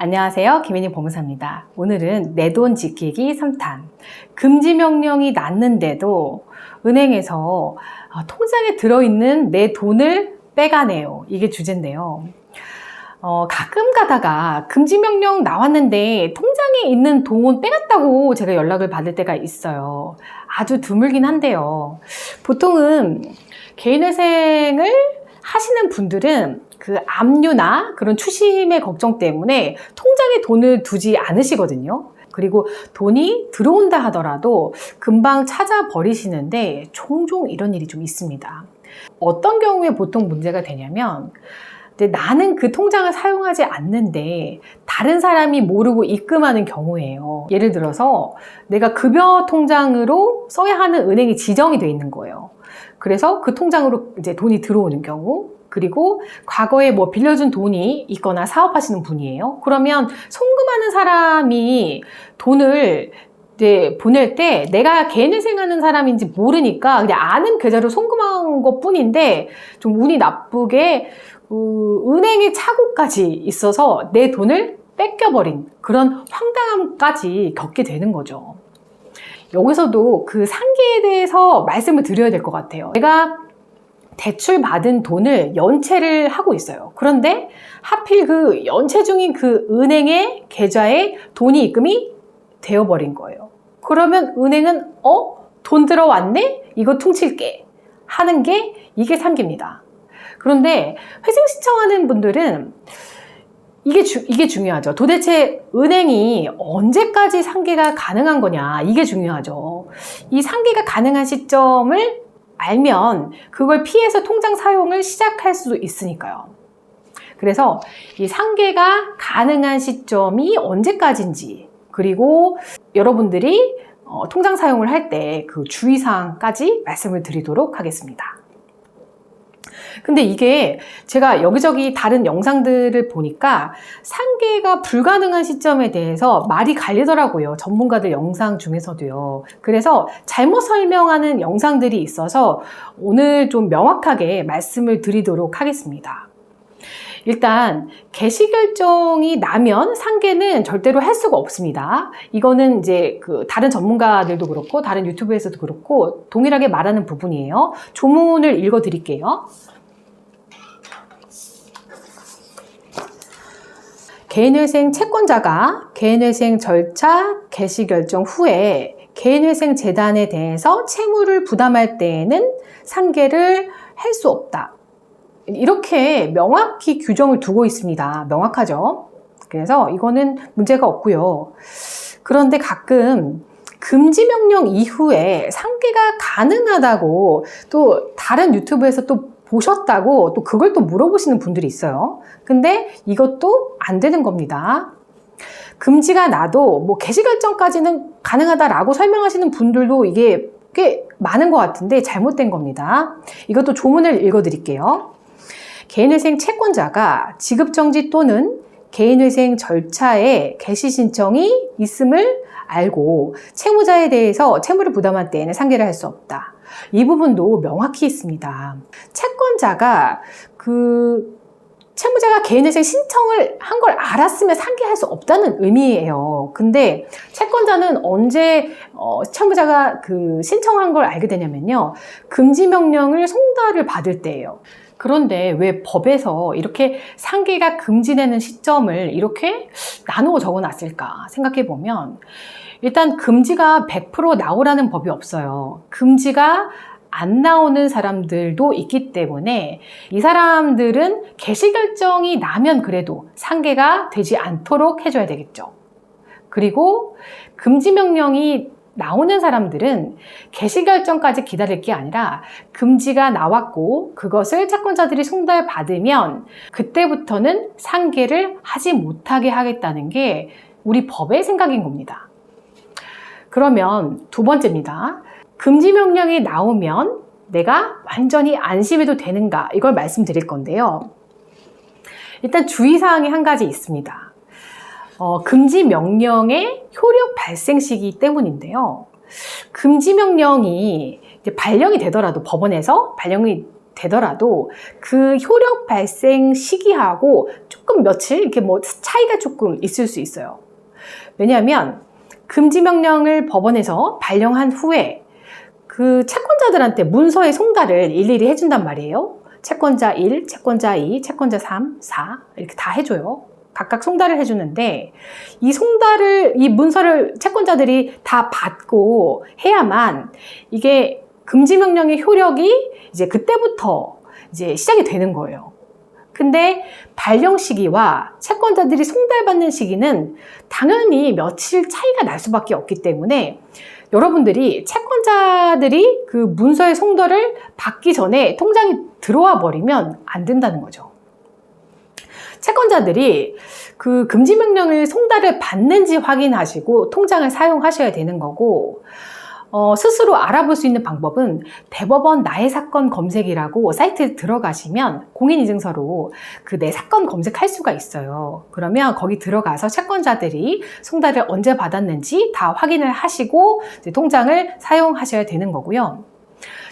안녕하세요. 김혜니 법무사입니다. 오늘은 내 돈 지키기 3탄. 금지 명령이 났는데도 은행에서 통장에 들어있는 내 돈을 빼가네요. 이게 주제인데요. 가끔 가다가 금지 명령 나왔는데 통장에 있는 돈 빼갔다고 제가 연락을 받을 때가 있어요. 아주 드물긴 한데요. 보통은 개인회생을 하시는 분들은 그 압류나 그런 추심의 걱정 때문에 통장에 돈을 두지 않으시거든요. 그리고 돈이 들어온다 하더라도 금방 찾아버리시는데 종종 이런 일이 좀 있습니다. 어떤 경우에 보통 문제가 되냐면 나는 그 통장을 사용하지 않는데 다른 사람이 모르고 입금하는 경우예요. 예를 들어서 내가 급여 통장으로 써야 하는 은행이 지정이 돼 있는 거예요. 그래서 그 통장으로 이제 돈이 들어오는 경우, 그리고 과거에 뭐 빌려준 돈이 있거나 사업하시는 분이에요. 그러면 송금하는 사람이 돈을 이제 보낼 때 내가 개인회생하는 사람인지 모르니까 그냥 아는 계좌로 송금한 것 뿐인데 좀 운이 나쁘게 은행에 착오까지 있어서 내 돈을 뺏겨버린 그런 황당함까지 겪게 되는 거죠. 여기서도 그 상계에 대해서 말씀을 드려야 될 것 같아요. 내가 대출 받은 돈을 연체를 하고 있어요. 그런데 하필 그 연체 중인 그 은행의 계좌에 돈이 입금이 되어버린 거예요. 그러면 은행은 돈 들어왔네? 이거 퉁칠게 하는 게 이게 상계입니다. 그런데 회생 신청하는 분들은 이게 중요하죠. 도대체 은행이 언제까지 상계가 가능한 거냐, 이게 중요하죠. 이 상계가 가능한 시점을 알면 그걸 피해서 통장 사용을 시작할 수도 있으니까요. 그래서 이 상계가 가능한 시점이 언제까지인지, 그리고 여러분들이 통장 사용을 할 때 그 주의사항까지 말씀을 드리도록 하겠습니다. 근데 이게 제가 여기저기 다른 영상들을 보니까 상계가 불가능한 시점에 대해서 말이 갈리더라고요. 전문가들 영상 중에서도요. 그래서 잘못 설명하는 영상들이 있어서 오늘 좀 명확하게 말씀을 드리도록 하겠습니다. 일단 개시 결정이 나면 상계는 절대로 할 수가 없습니다. 이거는 이제 그 다른 전문가들도 그렇고 다른 유튜브에서도 그렇고 동일하게 말하는 부분이에요. 조문을 읽어 드릴게요. 개인회생 채권자가 개인회생 절차 개시 결정 후에 개인회생 재단에 대해서 채무를 부담할 때에는 상계를 할 수 없다. 이렇게 명확히 규정을 두고 있습니다. 명확하죠? 그래서 이거는 문제가 없고요. 그런데 가끔 금지 명령 이후에 상계가 가능하다고 또 다른 유튜브에서 또 보셨다고 또 그걸 또 물어보시는 분들이 있어요. 근데 이것도 안 되는 겁니다. 금지가 나도 뭐 개시 결정까지는 가능하다라고 설명하시는 분들도 이게 꽤 많은 것 같은데 잘못된 겁니다. 이것도 조문을 읽어 드릴게요. 개인회생 채권자가 지급정지 또는 개인회생 절차에 개시 신청이 있음을 알고 채무자에 대해서 채무를 부담할 때에는 상계를 할 수 없다. 이 부분도 명확히 있습니다. 채권자가 채무자가 개인회생 신청을 한 걸 알았으면 상계할 수 없다는 의미예요. 근데 채권자는 언제 채무자가 신청한 걸 알게 되냐면요. 금지 명령을 송달을 받을 때예요. 그런데 왜 법에서 이렇게 상계가 금지되는 시점을 이렇게 나누어 적어놨을까 생각해 보면 일단 금지가 100% 나오라는 법이 없어요. 금지가 안 나오는 사람들도 있기 때문에 이 사람들은 개시 결정이 나면 그래도 상계가 되지 않도록 해줘야 되겠죠. 그리고 금지 명령이 나오는 사람들은 개시 결정까지 기다릴 게 아니라 금지가 나왔고 그것을 채권자들이 송달받으면 그때부터는 상계를 하지 못하게 하겠다는 게 우리 법의 생각인 겁니다. 그러면 두 번째입니다. 금지 명령이 나오면 내가 완전히 안심해도 되는가, 이걸 말씀드릴 건데요. 일단 주의사항이 한 가지 있습니다. 금지 명령의 효력 발생 시기 때문인데요. 금지 명령이 이제 발령이 되더라도 법원에서 발령이 되더라도 그 효력 발생 시기하고 조금 며칠 이렇게 뭐 차이가 조금 있을 수 있어요. 왜냐하면 금지명령을 법원에서 발령한 후에 그 채권자들한테 문서의 송달을 일일이 해준단 말이에요. 채권자 1, 채권자 2, 채권자 3, 4 이렇게 다 해줘요. 각각 송달을 해주는데 이 문서를 채권자들이 다 받고 해야만 이게 금지명령의 효력이 이제 그때부터 이제 시작이 되는 거예요. 근데 발령 시기와 채권자들이 송달받는 시기는 당연히 며칠 차이가 날 수밖에 없기 때문에 여러분들이 채권자들이 그 문서의 송달을 받기 전에 통장이 들어와 버리면 안 된다는 거죠. 채권자들이 그 금지명령을 송달을 받는지 확인하시고 통장을 사용하셔야 되는 거고, 스스로 알아볼 수 있는 방법은 대법원 나의 사건 검색이라고 사이트에 들어가시면 공인인증서로 그 내 사건 검색할 수가 있어요. 그러면 거기 들어가서 채권자들이 송달을 언제 받았는지 다 확인을 하시고 이제 통장을 사용하셔야 되는 거고요.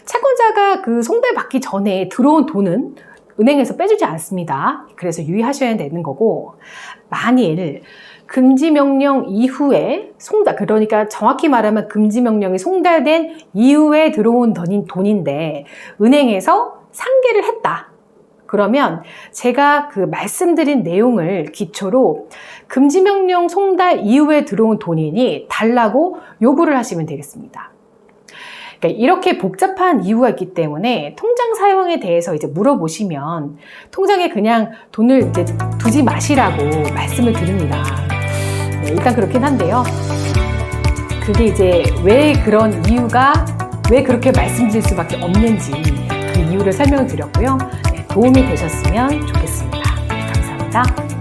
채권자가 그 송달 받기 전에 들어온 돈은 은행에서 빼주지 않습니다. 그래서 유의하셔야 되는 거고, 만일 금지명령 이후에 그러니까 정확히 말하면 금지명령이 송달된 이후에 들어온 돈인데 은행에서 상계를 했다. 그러면 제가 그 말씀드린 내용을 기초로 금지명령 송달 이후에 들어온 돈이니 달라고 요구를 하시면 되겠습니다. 그러니까 이렇게 복잡한 이유가 있기 때문에 통장 사용에 대해서 이제 물어보시면 통장에 그냥 돈을 이제 두지 마시라고 말씀을 드립니다. 네, 일단 그렇긴 한데요. 그게 이제 왜 그렇게 말씀드릴 수밖에 없는지 그 이유를 설명을 드렸고요. 네, 도움이 되셨으면 좋겠습니다. 네, 감사합니다.